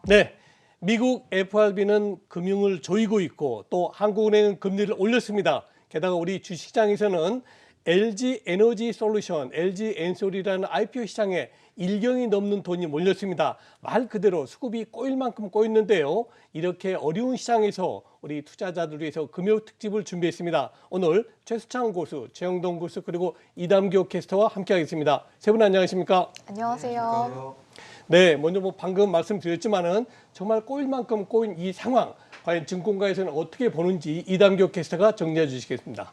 네, 미국 FRB는 금융을 조이고 있고 또 한국은행은 금리를 올렸습니다. 게다가 우리 주식시장에서는 LG 에너지 솔루션, LG 엔솔이라는 IPO 시장에 1경이 넘는 돈이 몰렸습니다. 말 그대로 수급이 꼬일 만큼 꼬였는데요. 이렇게 어려운 시장에서 우리 투자자들 위해서 금요 특집을 준비했습니다. 오늘 최수창 고수, 최영동 고수 그리고 이담교 캐스터와 함께하겠습니다. 세 분 안녕하십니까? 안녕하세요. 네, 먼저 방금 말씀드렸지만은 정말 꼬일 만큼 꼬인 이 상황, 과연 증권가에서는 어떻게 보는지 이담교 캐스터가 정리해 주시겠습니다.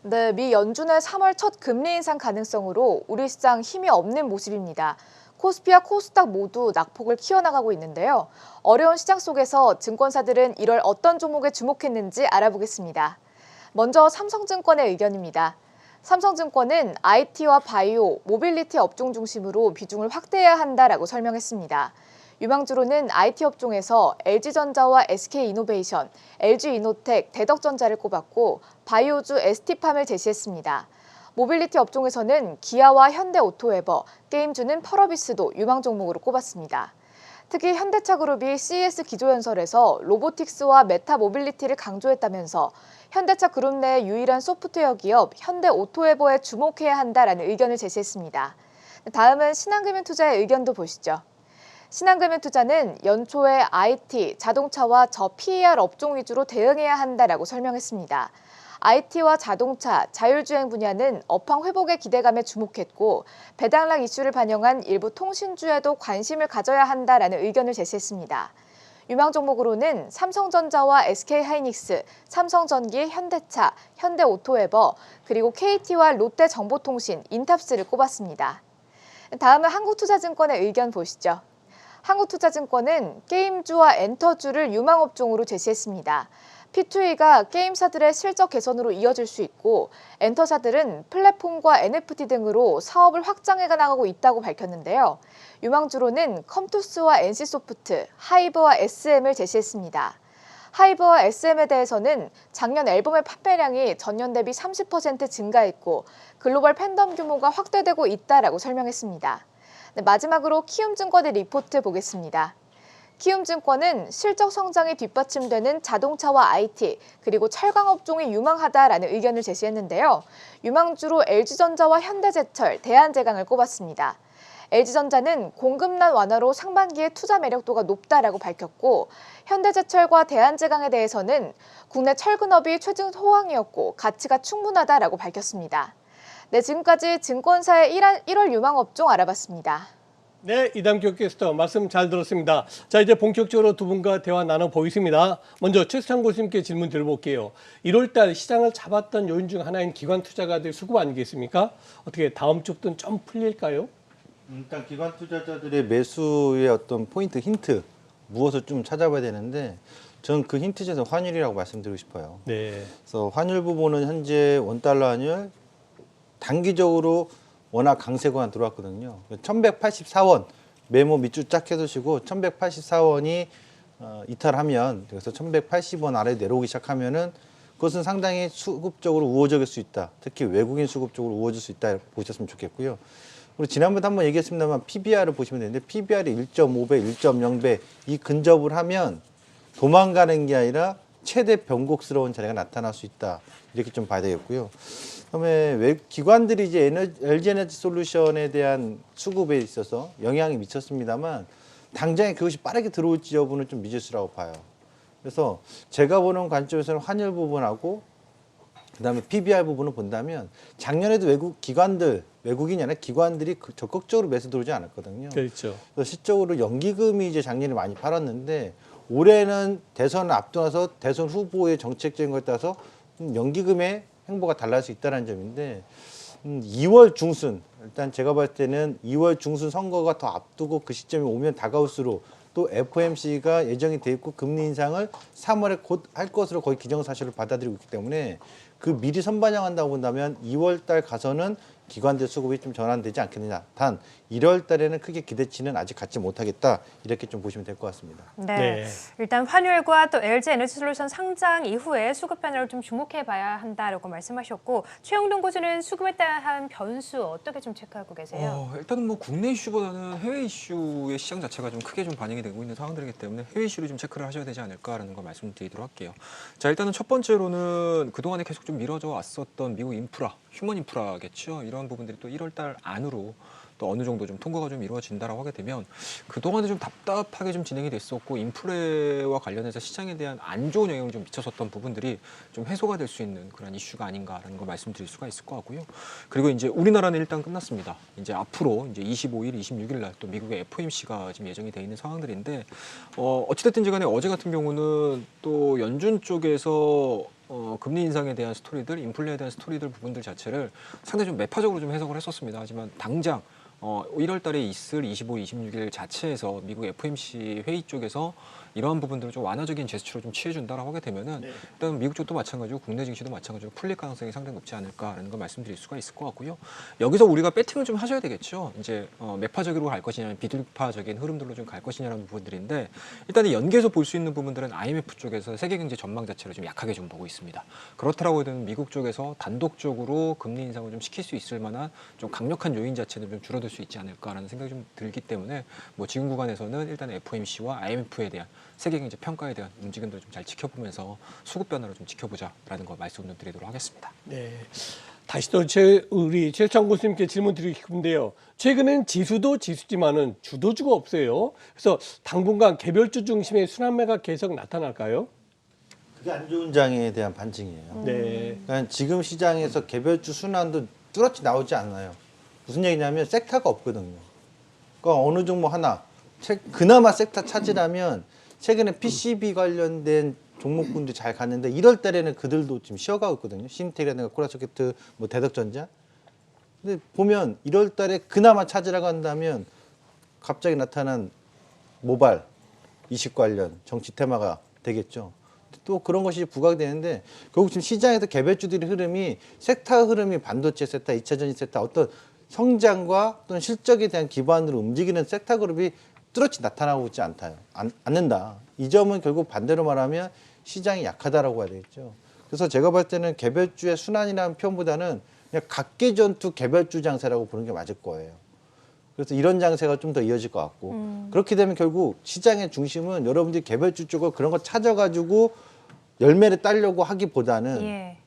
네, 미 연준의 3월 첫 금리 인상 가능성으로 우리 시장 힘이 없는 모습입니다. 코스피와 코스닥 모두 낙폭을 키워나가고 있는데요. 어려운 시장 속에서 증권사들은 1월 어떤 종목에 주목했는지 알아보겠습니다. 먼저 삼성증권의 의견입니다. 삼성증권은 IT와 바이오, 모빌리티 업종 중심으로 비중을 확대해야 한다라고 설명했습니다. 유망주로는 IT 업종에서 LG전자와 SK이노베이션, LG이노텍, 대덕전자를 꼽았고 바이오주 ST팜을 제시했습니다. 모빌리티 업종에서는 기아와 현대오토에버, 게임주는 펄어비스도 유망 종목으로 꼽았습니다. 특히 현대차그룹이 CES 기조연설에서 로보틱스와 메타 모빌리티를 강조했다면서 현대차 그룹 내 유일한 소프트웨어 기업 현대오토에버에 주목해야 한다라는 의견을 제시했습니다. 다음은 신한금융투자의 의견도 보시죠. 신한금융투자는 연초에 IT, 자동차와 저PER 업종 위주로 대응해야 한다라고 설명했습니다. IT와 자동차, 자율주행 분야는 업황 회복의 기대감에 주목했고 배당락 이슈를 반영한 일부 통신주에도 관심을 가져야 한다라는 의견을 제시했습니다. 유망 종목으로는 삼성전자와 SK하이닉스, 삼성전기, 현대차, 현대오토에버, 그리고 KT와 롯데정보통신, 인탑스를 꼽았습니다. 다음은 한국투자증권의 의견 보시죠. 한국투자증권은 게임주와 엔터주를 유망업종으로 제시했습니다. P2E가 게임사들의 실적 개선으로 이어질 수 있고 엔터사들은 플랫폼과 NFT 등으로 사업을 확장해 나가고 있다고 밝혔는데요. 유망주로는 컴투스와 NC소프트, 하이브와 SM을 제시했습니다. 하이브와 SM에 대해서는 작년 앨범의 판매량이 전년 대비 30% 증가했고 글로벌 팬덤 규모가 확대되고 있다라고 설명했습니다. 네, 마지막으로 키움증권의 리포트 보겠습니다. 키움증권은 실적 성장이 뒷받침되는 자동차와 IT, 그리고 철강 업종이 유망하다라는 의견을 제시했는데요. 유망주로 LG전자와 현대제철, 대한제강을 꼽았습니다. LG전자는 공급난 완화로 상반기에 투자 매력도가 높다라고 밝혔고 현대제철과 대한제강에 대해서는 국내 철근업이 최근 호황이었고 가치가 충분하다라고 밝혔습니다. 네, 지금까지 증권사의 1월 유망업종 알아봤습니다. 네, 이담교 캐스터 말씀 잘 들었습니다. 자, 이제 본격적으로 두 분과 대화 나눠보겠습니다. 먼저 최수창 교수님께 질문 드려볼게요. 1월 달 시장을 잡았던 요인 중 하나인 기관 투자가들 수급 아니겠습니까? 어떻게 다음 주부터는 좀 풀릴까요? 일단 기관 투자자들의 매수의 어떤 포인트, 힌트, 무엇을 좀 찾아봐야 되는데 저는 그 힌트 중에서 환율이라고 말씀드리고 싶어요. 네. 그래서 환율 부분은 현재 원달러 환율 단기적으로 워낙 강세가 들어왔거든요. 1184원 메모 밑줄 쫙 해두시고 1184원이 이탈하면 그래서 1180원 아래 내려오기 시작하면은 그것은 상당히 수급적으로 우호적일 수 있다. 특히 외국인 수급적으로 우호질 수 있다 보셨으면 좋겠고요. 우리 지난번에 한번 얘기했습니다만 PBR을 보시면 되는데 PBR이 1.5배, 1.0배 이 근접을 하면 도망가는 게 아니라 최대 변곡스러운 자리가 나타날 수 있다. 이렇게 좀 봐야 되겠고요. 그다음에 기관들이 이제 LG 에너지 솔루션에 대한 수급에 있어서 영향이 미쳤습니다만 당장에 그것이 빠르게 들어올지 여부는 좀 미지수라고 봐요. 그래서 제가 보는 관점에서는 환율 부분하고 그다음에 PBR 부분을 본다면 작년에도 외국인이 아니라 기관들이 적극적으로 매수 들어오지 않았거든요. 그렇죠. 그래서 실적으로 연기금이 이제 작년에 많이 팔았는데 올해는 대선을 앞두어서 대선 후보의 정책적인 것에 따라서 연기금의 행보가 달라질 수 있다는 점인데 2월 중순 일단 제가 봤을 때는 2월 중순 선거가 더 앞두고 그 시점이 오면 다가올수록 또 FOMC가 예정이 돼 있고 금리 인상을 3월에 곧 할 것으로 거의 기정사실을 받아들이고 있기 때문에 그 미리 선반영한다고 본다면 2월 달 가서는 기관들 수급이 좀 전환되지 않겠느냐. 단 1월 달에는 크게 기대치는 아직 갖지 못하겠다. 이렇게 좀 보시면 될 것 같습니다. 네. 네. 일단 환율과 또 LG 에너지솔루션 상장 이후에 수급 변화를 좀 주목해 봐야 한다라고 말씀하셨고 최영돈 고수는 수급에 대한 변수 어떻게 좀 체크하고 계세요? 일단은 뭐 국내 이슈보다는 해외 이슈의 시장 자체가 좀 크게 좀 반영이 되고 있는 상황들이기 때문에 해외 이슈를 좀 체크를 하셔야 되지 않을까라는 걸 말씀드리도록 할게요. 자, 일단은 첫 번째로는 그동안에 계속 좀 미뤄져 왔었던 미국 인프라, 휴먼 인프라겠죠. 이런 부분들이 또 1월 달 안으로 또 어느 정도 좀 통과가 좀 이루어진다라고 하게 되면 그동안에 좀 답답하게 좀 진행이 됐었고 인플레와 관련해서 시장에 대한 안 좋은 영향을 좀 미쳤었던 부분들이 좀 해소가 될 수 있는 그런 이슈가 아닌가라는 걸 말씀드릴 수가 있을 것 같고요. 그리고 이제 우리나라는 일단 끝났습니다. 이제 앞으로 이제 25일, 26일 날 또 미국의 FOMC가 지금 예정이 돼 있는 상황들인데 어찌됐든지 간에 어제 같은 경우는 또 연준 쪽에서 금리 인상에 대한 스토리들, 인플레에 대한 스토리들 부분들 자체를 상당히 좀 매파적으로 좀 해석을 했었습니다. 하지만 당장 1월 달에 있을 25, 26일 자체에서 미국 FOMC 회의 쪽에서 이러한 부분들을 좀 완화적인 제스처로 좀 취해준다라고 하게 되면은 일단 미국 쪽도 마찬가지고 국내 증시도 마찬가지로 풀릴 가능성이 상당히 높지 않을까라는 걸 말씀드릴 수가 있을 것 같고요. 여기서 우리가 배팅을 좀 하셔야 되겠죠. 이제 매파적으로 갈 것이냐, 비둘파적인 흐름들로 좀 갈 것이냐라는 부분들인데 일단 연계해서 볼 수 있는 부분들은 IMF 쪽에서 세계 경제 전망 자체를 좀 약하게 좀 보고 있습니다. 그렇다라고 하면 미국 쪽에서 단독적으로 금리 인상을 좀 시킬 수 있을 만한 좀 강력한 요인 자체는 좀 줄어들 수 있지 않을까라는 생각이 좀 들기 때문에 뭐 지금 구간에서는 일단 FOMC와 IMF에 대한 세계 경제 평가에 대한 움직임들을 좀 잘 지켜보면서 수급 변화를 좀 지켜보자라는 거 말씀 좀 드리도록 하겠습니다. 네. 다시 또 우리 최창 교수님께 질문 드리고 싶은데요. 최근엔 지수도 지수지만은 주도주가 없어요. 그래서 당분간 개별주 중심의 순환매가 계속 나타날까요? 그게 안 좋은 장에 대한 반증이에요. 네. 그러니까 지금 시장에서 개별주 순환도 뚜렷이 나오지 않아요. 무슨 얘기냐면 섹터가 없거든요. 그러니까 어느 종목 하나, 그나마 섹터 찾으려면 최근에 PCB 관련된 종목군도 잘 갔는데 1월 달에는 그들도 지금 쉬어가고 있거든요. 신텍이라든가 코라소켓트, 뭐 대덕전자. 근데 보면 1월 달에 그나마 찾으라고 한다면 갑자기 나타난 모발, 이식 관련, 정치 테마가 되겠죠. 또 그런 것이 부각되는데 결국 지금 시장에서 개별주들의 흐름이 섹터 흐름이 반도체 섹터, 2차 전지 섹터 어떤 성장과 또는 실적에 대한 기반으로 움직이는 섹터 그룹이 뚜렷이 나타나고 있지 않는다. 이 점은 결국 반대로 말하면 시장이 약하다라고 해야 되겠죠. 그래서 제가 봤을 때는 개별주의 순환이라는 표현보다는 그냥 각계전투 개별주 장세라고 보는 게 맞을 거예요. 그래서 이런 장세가 좀 더 이어질 것 같고 그렇게 되면 결국 시장의 중심은 여러분들이 개별주 쪽을 그런 거 찾아가지고 열매를 따려고 하기보다는 예.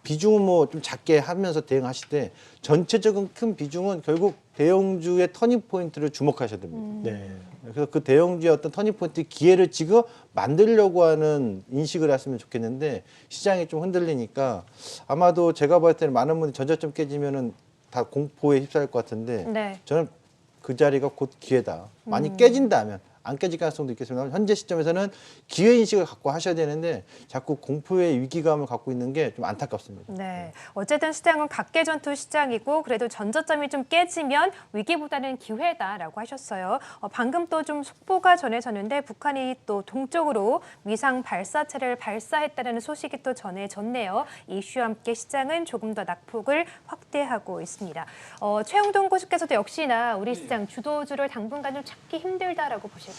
비중은 뭐 좀 작게 하면서 대응하실 때 전체적인 큰 비중은 결국 대형주의 터닝 포인트를 주목하셔야 됩니다. 네. 그래서 그 대형주의 어떤 터닝 포인트 기회를 지금 만들려고 하는 인식을 했으면 좋겠는데 시장이 좀 흔들리니까 아마도 제가 봤을 때는 많은 분들이 전저점 깨지면은 다 공포에 휩싸일 것 같은데 네. 저는 그 자리가 곧 기회다. 많이 깨진다면 안 깨질 가능성도 있겠습니다. 현재 시점에서는 기회 인식을 갖고 하셔야 되는데 자꾸 공포의 위기감을 갖고 있는 게 좀 안타깝습니다. 네, 어쨌든 시장은 각계전투 시장이고 그래도 전저점이 좀 깨지면 위기보다는 기회다라고 하셨어요. 방금 또 좀 속보가 전해졌는데 북한이 또 동쪽으로 위상 발사체를 발사했다는 소식이 또 전해졌네요. 이슈와 함께 시장은 조금 더 낙폭을 확대하고 있습니다. 최영돈 고수께서도 역시나 우리 시장 주도주를 당분간 좀 찾기 힘들다라고 보실까요?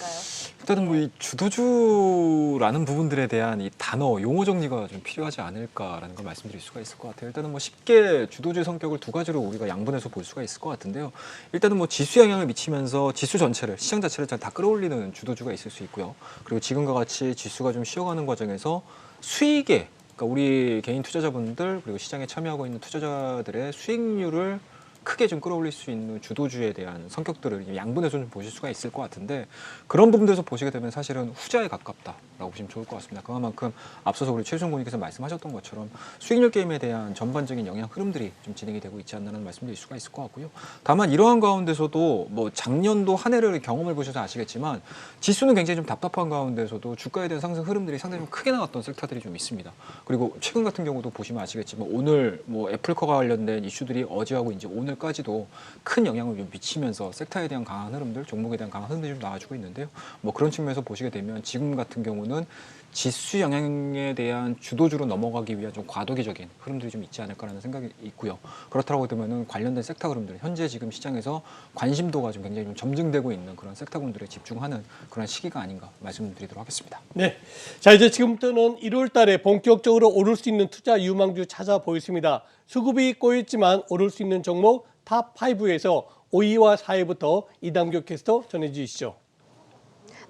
일단은 뭐 이 주도주라는 부분들에 대한 이 단어, 용어 정리가 좀 필요하지 않을까라는 걸 말씀드릴 수가 있을 것 같아요. 일단은 뭐 쉽게 주도주의 성격을 두 가지로 우리가 양분해서 볼 수가 있을 것 같은데요. 일단은 뭐 지수 영향을 미치면서 지수 전체를, 시장 자체를 다 끌어올리는 주도주가 있을 수 있고요. 그리고 지금과 같이 지수가 좀 쉬어가는 과정에서 수익에, 그러니까 우리 개인 투자자분들 그리고 시장에 참여하고 있는 투자자들의 수익률을 크게 좀 끌어올릴 수 있는 주도주에 대한 성격들을 양분해서 좀 보실 수가 있을 것 같은데 그런 부분들에서 보시게 되면 사실은 후자에 가깝다라고 보시면 좋을 것 같습니다. 그만큼 앞서서 우리 최수정 고객님께서 말씀하셨던 것처럼 수익률 게임에 대한 전반적인 영향 흐름들이 좀 진행이 되고 있지 않나라는 말씀드릴 수가 있을 것 같고요. 다만 이러한 가운데서도 뭐 작년도 한 해를 경험을 보셔서 아시겠지만 지수는 굉장히 좀 답답한 가운데서도 주가에 대한 상승 흐름들이 상당히 좀 크게 나왔던 섹터들이 좀 있습니다. 그리고 최근 같은 경우도 보시면 아시겠지만 오늘 뭐 애플과 관련된 이슈들이 어제하고 이제 오늘 내년에까지도 큰 영향을 좀 미치면서 섹터에 대한 강한 흐름들, 종목에 대한 강한 흐름들이 좀 나와주고 있는데요. 뭐 그런 측면에서 보시게 되면 지금 같은 경우는 지수 영향에 대한 주도주로 넘어가기 위한 좀 과도기적인 흐름들이 좀 있지 않을까라는 생각이 있고요. 그렇다고 되면은 관련된 섹터 흐름들, 현재 지금 시장에서 관심도가 좀 굉장히 좀 점증되고 있는 그런 섹터 군들에 집중하는 그런 시기가 아닌가 말씀드리도록 하겠습니다. 네. 자, 이제 지금부터는 1월 달에 본격적으로 오를 수 있는 투자 유망주 찾아보겠습니다. 수급이 꼬였지만 오를 수 있는 종목 탑5에서 5위와 4위부터 이담교 캐스터 전해주시죠.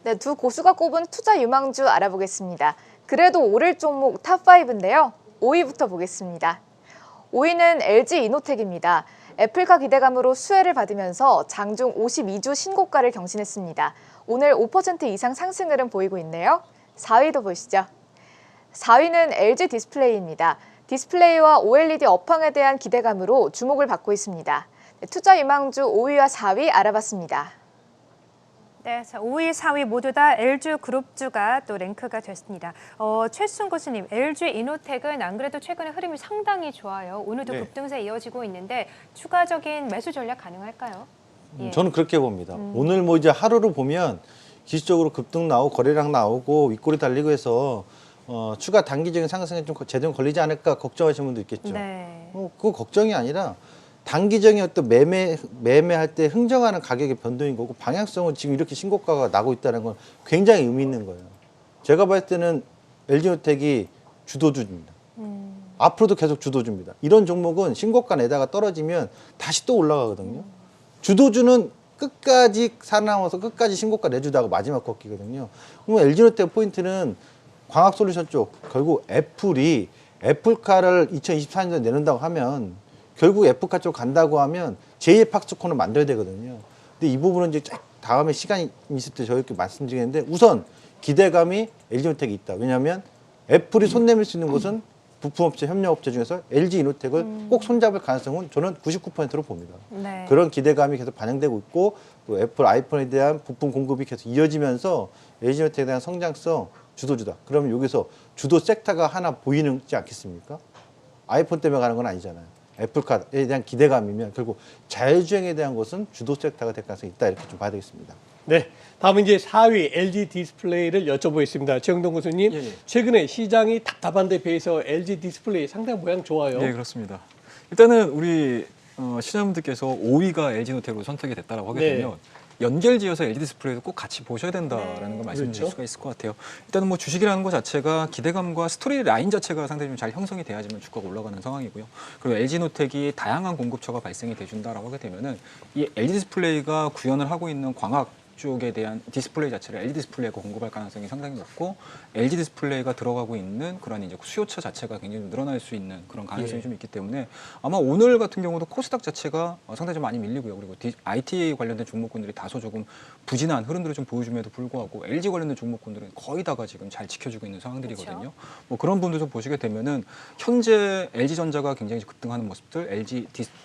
네, 두 고수가 꼽은 투자 유망주 알아보겠습니다. 그래도 오를 종목 탑5인데요. 5위부터 보겠습니다. 5위는 LG 이노텍입니다. 애플카 기대감으로 수혜를 받으면서 장중 52주 신고가를 경신했습니다. 오늘 5% 이상 상승 흐름 보이고 있네요. 4위도 보시죠. 4위는 LG 디스플레이입니다. 디스플레이와 OLED 업황에 대한 기대감으로 주목을 받고 있습니다. 투자 유망주 5위와 4위 알아봤습니다. 네, 자, 5위, 4위 모두 다 LG 그룹주가 또 랭크가 됐습니다. 최순 교수님, LG 이노텍은 안 그래도 최근에 흐름이 상당히 좋아요. 오늘도 네. 급등세 이어지고 있는데 추가적인 매수 전략 가능할까요? 예. 저는 그렇게 봅니다. 오늘 뭐 이제 하루를 보면 기술적으로 급등 나오고 거래량 나오고 윗골이 달리고 해서 추가 단기적인 상승에 좀 제동 걸리지 않을까 걱정하시는 분도 있겠죠. 네. 그거 걱정이 아니라 단기적인 어떤 매매할 때 흥정하는 가격의 변동인 거고 방향성은 지금 이렇게 신고가가 나고 있다는 건 굉장히 의미 있는 거예요. 제가 봤을 때는 LG노텍이 주도주입니다. 앞으로도 계속 주도주입니다. 이런 종목은 신고가 내다가 떨어지면 다시 또 올라가거든요. 주도주는 끝까지 살아남아서 끝까지 신고가 내주다가 마지막 꺾이거든요. 그러면 LG노텍 포인트는 광학솔루션 쪽 결국 애플카를 2024년도에 내놓는다고 하면 결국 애플카 쪽 간다고 하면 제2의 팍스콘을 만들어야 되거든요. 근데 이 부분은 이제 다음에 시간이 있을 때 저희께 말씀드리겠는데 우선 기대감이 LG노텍이 있다. 왜냐하면 애플이 손 내밀 수 있는 곳은 부품업체, 협력업체 중에서 LG 이노텍을 꼭 손잡을 가능성은 저는 99%로 봅니다. 네. 그런 기대감이 계속 반영되고 있고 또 애플 아이폰에 대한 부품 공급이 계속 이어지면서 LG 이노텍에 대한 성장성 주도주다. 그러면 여기서 주도 섹터가 하나 보이지 않겠습니까? 아이폰 때문에 가는 건 아니잖아요. 애플카에 대한 기대감이면 결국 자율주행에 대한 것은 주도 섹터가 될 가능성이 있다. 이렇게 좀 봐야 되겠습니다. 네, 다음은 이제 4위 LG 디스플레이를 여쭤보겠습니다. 최영동 교수님, 예, 예. 최근에 시장이 답답한 데 비해서 LG 디스플레이 상당히 모양 좋아요. 네, 그렇습니다. 일단은 우리 시청자분들께서 5위가 LG노텍으로 선택이 됐다라고 하게 네. 되면 연결지어서 LG 디스플레이도 꼭 같이 보셔야 된다라는 네. 걸 말씀드릴 그렇죠. 수가 있을 것 같아요. 일단은 뭐 주식이라는 것 자체가 기대감과 스토리 라인 자체가 상당히 좀 잘 형성이 돼야지만 주가가 올라가는 상황이고요. 그리고 LG노텍이 다양한 공급처가 발생이 돼준다라고 하게 되면은 이 LG 디스플레이가 구현을 하고 있는 광학 쪽에 대한 디스플레이 자체를 LG 디스플레이가 공급할 가능성이 상당히 높고 LG 디스플레이가 들어가고 있는 그런 이제 수요처 자체가 굉장히 좀 늘어날 수 있는 그런 가능성이 예. 좀 있기 때문에 아마 오늘 같은 경우도 코스닥 자체가 상당히 좀 많이 밀리고요. 그리고 IT 관련된 종목군들이 다소 조금 부진한 흐름들을 좀 보여줌에도 불구하고 LG 관련된 종목군들은 거의 다가 지금 잘 지켜주고 있는 상황들이거든요. 그렇죠. 뭐 그런 분들 좀 보시게 되면은 현재 LG전자가 굉장히 급등하는 모습들,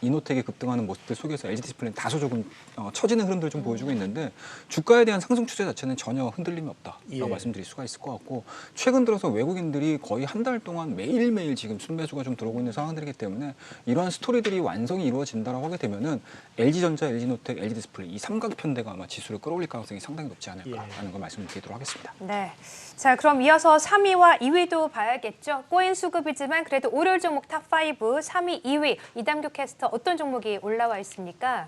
이노텍이 급등하는 모습들 속에서 LG 디스플레이는 다소 조금 처지는 흐름들을 좀 보여주고 있는데 주가에 대한 상승 추세 자체는 전혀 흔들림이 없다라고 예. 말씀드릴 수가 있을 것 같고 최근 들어서 외국인들이 거의 한 달 동안 매일매일 지금 순매수가 좀 들어오고 있는 상황들이기 때문에 이러한 스토리들이 완성이 이루어진다라고 하게 되면은 LG전자, LG노텍, LG디스플레이 이 삼각편대가 아마 지수를 끌어올릴 가능성이 상당히 높지 않을까라는 걸 말씀드리도록 하겠습니다. 네. 자, 그럼 이어서 3위와 2위도 봐야겠죠. 꼬인 수급이지만 그래도 오를 종목 탑5, 3위, 2위 이담교 캐스터 어떤 종목이 올라와 있습니까?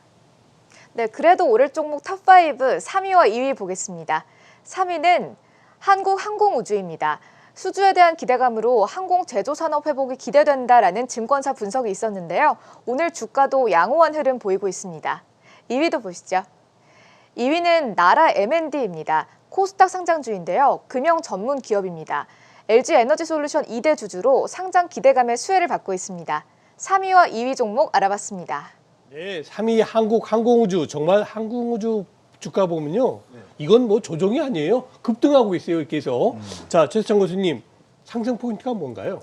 네, 그래도 오를 종목 탑5 3위와 2위 보겠습니다. 3위는 한국항공우주입니다. 수주에 대한 기대감으로 항공 제조 산업 회복이 기대된다라는 증권사 분석이 있었는데요. 오늘 주가도 양호한 흐름 보이고 있습니다. 2위도 보시죠. 2위는 나라 M&D입니다. 코스닥 상장주인데요. 금융 전문 기업입니다. LG 에너지솔루션 2대 주주로 상장 기대감의 수혜를 받고 있습니다. 3위와 2위 종목 알아봤습니다. 네, 3위 한국항공우주, 정말 항공우주 주가 보면요. 이건 뭐 조정이 아니에요. 급등하고 있어요, 이렇게 해서. 자, 최수찬 교수님, 상승 포인트가 뭔가요?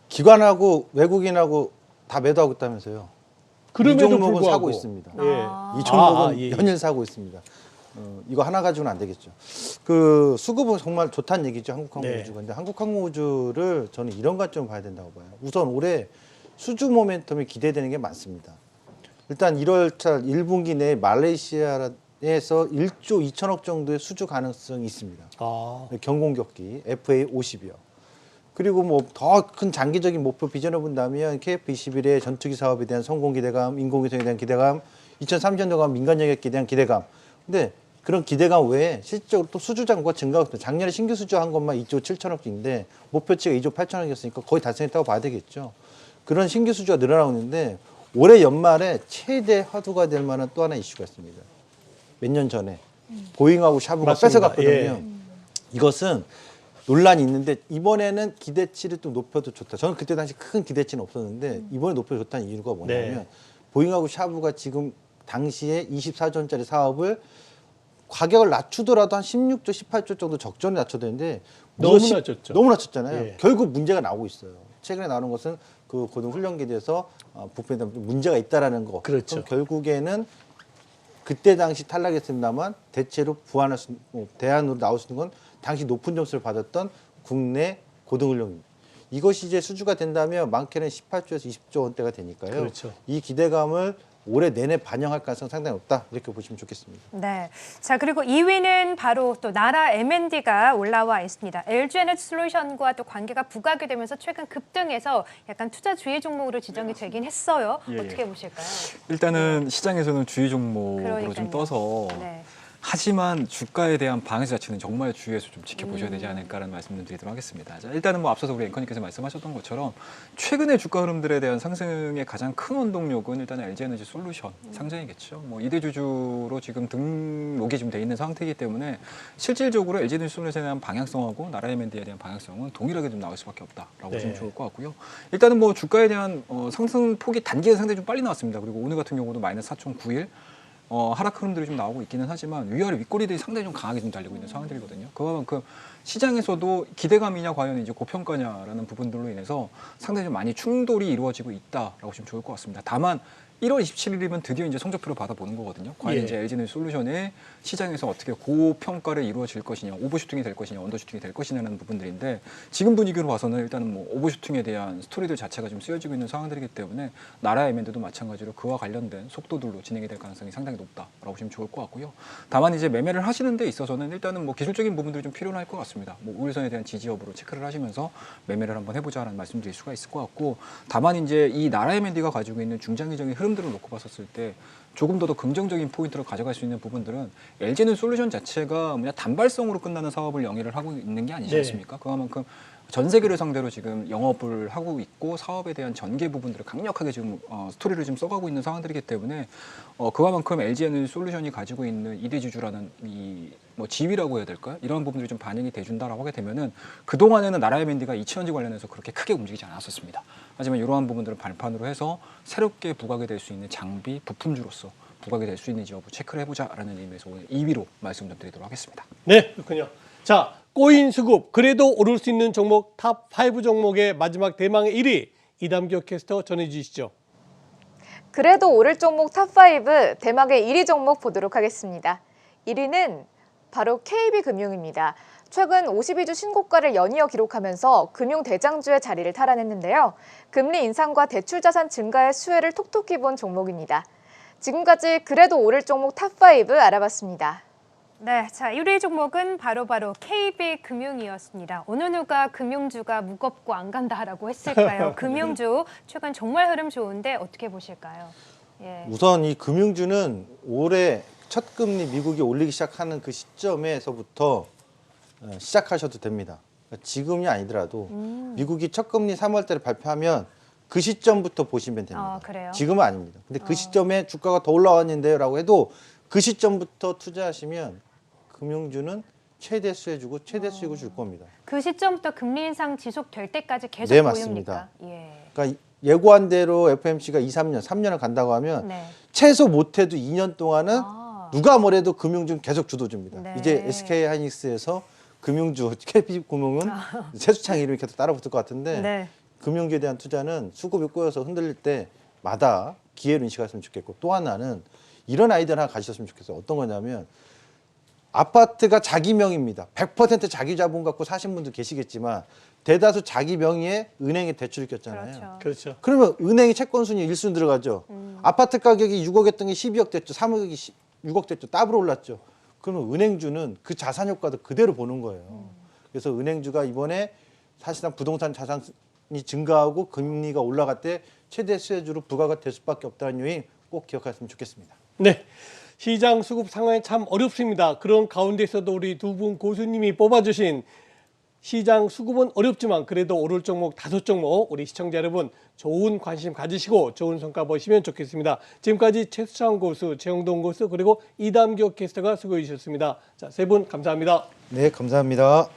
기관하고 외국인하고 다 매도하고 있다면서요. 이 그럼에도 종목은 불구하고. 사고 있습니다. 예. 이 종목은 예, 예. 연일 사고 있습니다. 이거 하나 가지고는 안 되겠죠. 그 수급은 정말 좋다는 얘기죠. 한국항공우주가. 네. 근데 한국항공우주를 저는 이런 관점을 봐야 된다고 봐요. 우선 올해 수주 모멘텀이 기대되는 게 많습니다. 일단 1월달 1분기 내에 말레이시아에서 1조 2천억 정도의 수주 가능성이 있습니다. 아, 경공격기 FA50이요. 그리고 뭐 더 큰 장기적인 목표 비전을 본다면 KF21의 전투기 사업에 대한 성공 기대감, 인공위성에 대한 기대감, 2030년도 간 민간 영역에 대한 기대감. 근데 그런 기대감 외에 실질적으로 또 수주 잔고가 증가하고 있습니다. 작년에 신규 수주한 것만 2조 7천억인데 목표치가 2조 8천억이었으니까 거의 달성했다고 봐야 되겠죠. 그런 신규 수주가 늘어나고 있는데 올해 연말에 최대 화두가 될 만한 또 하나 이슈가 있습니다. 몇 년 전에 보잉하고 샤브가 맞습니다. 뺏어갔거든요. 예. 이것은 논란이 있는데 이번에는 기대치를 좀 높여도 좋다. 저는 그때 당시 큰 기대치는 없었는데 이번에 높여도 좋다는 이유가 뭐냐면 네. 보잉하고 샤브가 지금 당시에 24조 원짜리 사업을 가격을 낮추더라도 한 16조, 18조 정도 적절히 낮춰야 되는데 너무 무려 낮췄죠. 너무 낮췄잖아요. 예. 결국 문제가 나오고 있어요. 최근에 나오는 것은 그 고등훈련기대에서 부품에 대한 문제가 있다라는 거. 그렇죠. 그럼 결국에는 그때 당시 탈락했습니다만 대체로 부활할 수, 대안으로 나올 수 있는 건 당시 높은 점수를 받았던 국내 고등훈련입니다. 이것이 이제 수주가 된다면 많게는 18조에서 20조 원대가 되니까요. 그렇죠. 이 기대감을 올해 내내 반영할 가능성 상당히 높다 이렇게 보시면 좋겠습니다. 네. 자, 그리고 2위는 바로 또 나라 M&D가 올라와 있습니다. LG 에너지 솔루션과 또 관계가 부각이 되면서 최근 급등해서 약간 투자 주의 종목으로 지정이 되긴 했어요. 예, 예. 어떻게 보실까요? 일단은 시장에서는 주의 종목으로 그러니까요. 좀 떠서 네. 하지만 주가에 대한 방향 자체는 정말 주의해서 좀 지켜보셔야 되지 않을까라는 말씀을 드리도록 하겠습니다. 자, 일단은 뭐 앞서서 우리 앵커님께서 말씀하셨던 것처럼 최근의 주가 흐름들에 대한 상승의 가장 큰 원동력은 일단 LG에너지 솔루션 상장이겠죠. 뭐 이대주주로 지금 등록이 좀 돼 있는 상태이기 때문에 실질적으로 LG에너지 솔루션에 대한 방향성하고 나라 M&D에 대한 방향성은 동일하게 좀 나올 수밖에 없다라고 네. 보시면 좋을 것 같고요. 일단은 뭐 주가에 대한 상승 폭이 단기에 상당히 좀 빨리 나왔습니다. 그리고 오늘 같은 경우도 마이너스 4.91 하락 흐름들이 좀 나오고 있기는 하지만 위아래 윗꼬리들이 상당히 좀 강하게 좀 달리고 있는 상황들이거든요. 그만큼 시장에서도 기대감이냐 과연 이제 고평가냐라는 부분들로 인해서 상당히 좀 많이 충돌이 이루어지고 있다라고 보시면 좋을 것 같습니다. 다만 1월 27일이면 드디어 이제 성적표를 받아보는 거거든요. 과연 예. 이제 LG에너지 솔루션의 시장에서 어떻게 고평가를 이루어질 것이냐, 오버슈팅이 될 것이냐, 언더슈팅이 될 것이냐는 부분들인데 지금 분위기로 봐서는 일단은 뭐 오버슈팅에 대한 스토리들 자체가 좀 쓰여지고 있는 상황들이기 때문에 나라 M&D도 마찬가지로 그와 관련된 속도들로 진행이 될 가능성이 상당히 높다라고 보시면 좋을 것 같고요. 다만 이제 매매를 하시는 데 있어서는 일단은 뭐 기술적인 부분들이 좀 필요할 것 같습니다. 뭐 우일선에 대한 지지 여부로 체크를 하시면서 매매를 한번 해보자라는 말씀드릴 수가 있을 것 같고 다만 이제 이 나라 M&D가 가지고 있는 중장기적인 흐름들을 놓고 봤었을 때 조금 더 긍정적인 포인트로 가져갈 수 있는 부분들은 LG는 솔루션 자체가 그냥 단발성으로 끝나는 사업을 영위를 하고 있는 게 아니지 네. 않습니까? 그만큼 전 세계를 상대로 지금 영업을 하고 있고 사업에 대한 전개 부분들을 강력하게 지금 스토리를 지금 써가고 있는 상황들이기 때문에 그만큼 LG에너지 솔루션이 가지고 있는 이대주주라는 이 뭐 지위라고 해야 될까요? 이런 부분들이 좀 반영이 돼준다라고 하게 되면은 그 동안에는 나라 M&D가 이치현지 관련해서 그렇게 크게 움직이지 않았었습니다. 하지만 이러한 부분들을 발판으로 해서 새롭게 부각이 될 수 있는 장비, 부품주로서 부각이 될 수 있는지 여부 체크를 해보자라는 의미에서 오늘 2위로 말씀 좀 드리도록 하겠습니다. 네, 그렇군요. 자, 꼬인 수급 그래도 오를 수 있는 종목 탑 5 종목의 마지막 대망의 1위 이담기호 캐스터 전해주시죠. 그래도 오를 종목 탑5 대망의 1위 종목 보도록 하겠습니다. 1위는 바로 KB금융입니다. 최근 52주 신고가를 연이어 기록하면서 금융 대장주의 자리를 탈환했는데요. 금리 인상과 대출 자산 증가의 수혜를 톡톡히 본 종목입니다. 지금까지 그래도 오를 종목 탑5 알아봤습니다. 네, 자 1위 종목은 바로 KB금융이었습니다. 어느 누가 금융주가 무겁고 안 간다라고 했을까요? 금융주 최근 정말 흐름 좋은데 어떻게 보실까요? 예. 우선 이 금융주는 올해 첫 금리 미국이 올리기 시작하는 그 시점에서부터 시작하셔도 됩니다. 그러니까 지금이 아니더라도 미국이 첫 금리 3월달에 발표하면 그 시점부터 보시면 됩니다. 그래요? 지금은 아닙니다. 근데 그 시점에 주가가 더 올라왔는데요라고 해도 그 시점부터 투자하시면 금융주는 최대 수혜주고 최대 수익을 줄 겁니다. 그 시점부터 금리 인상 지속될 때까지 계속 네, 보입니까? 맞습니다. 예. 그러니까 예고한 대로 FMC가 2, 3년, 3년을 간다고 하면 네. 최소 못해도 2년 동안은 누가 뭐래도 금융주는 계속 주도줍니다. 네. 이제 SK하이닉스에서 금융주, KB금융은 세수창 이름이 계속 따라붙을 것 같은데 네. 금융주에 대한 투자는 수급이 꼬여서 흔들릴 때마다 기회를 인식하셨으면 좋겠고 또 하나는 이런 아이디어 하나 가지셨으면 좋겠어요. 어떤 거냐면 아파트가 자기 명의입니다. 100% 자기 자본 갖고 사신 분도 계시겠지만 대다수 자기 명의의 은행에 대출을 꼈잖아요. 그렇죠. 그렇죠. 그러면 은행이 채권 순위 1순위 들어가죠. 아파트 가격이 6억 했던 게 12억 됐죠. 3억이 6억 됐죠. 더블 올랐죠. 그러면 은행주는 그 자산 효과도 그대로 보는 거예요. 그래서 은행주가 이번에 사실상 부동산 자산이 증가하고 금리가 올라갈 때 최대 수혜주로 부과가 될 수밖에 없다는 요인 꼭 기억하셨으면 좋겠습니다. 네. 시장 수급 상황이 참 어렵습니다. 그런 가운데서도 우리 두 분 고수님이 뽑아주신 시장 수급은 어렵지만 그래도 오를 종목 5종목 우리 시청자 여러분 좋은 관심 가지시고 좋은 성과 보시면 좋겠습니다. 지금까지 최수창 고수, 최영동 고수 그리고 이담교 캐스터가 수고해 주셨습니다. 자, 세 분 감사합니다. 네, 감사합니다.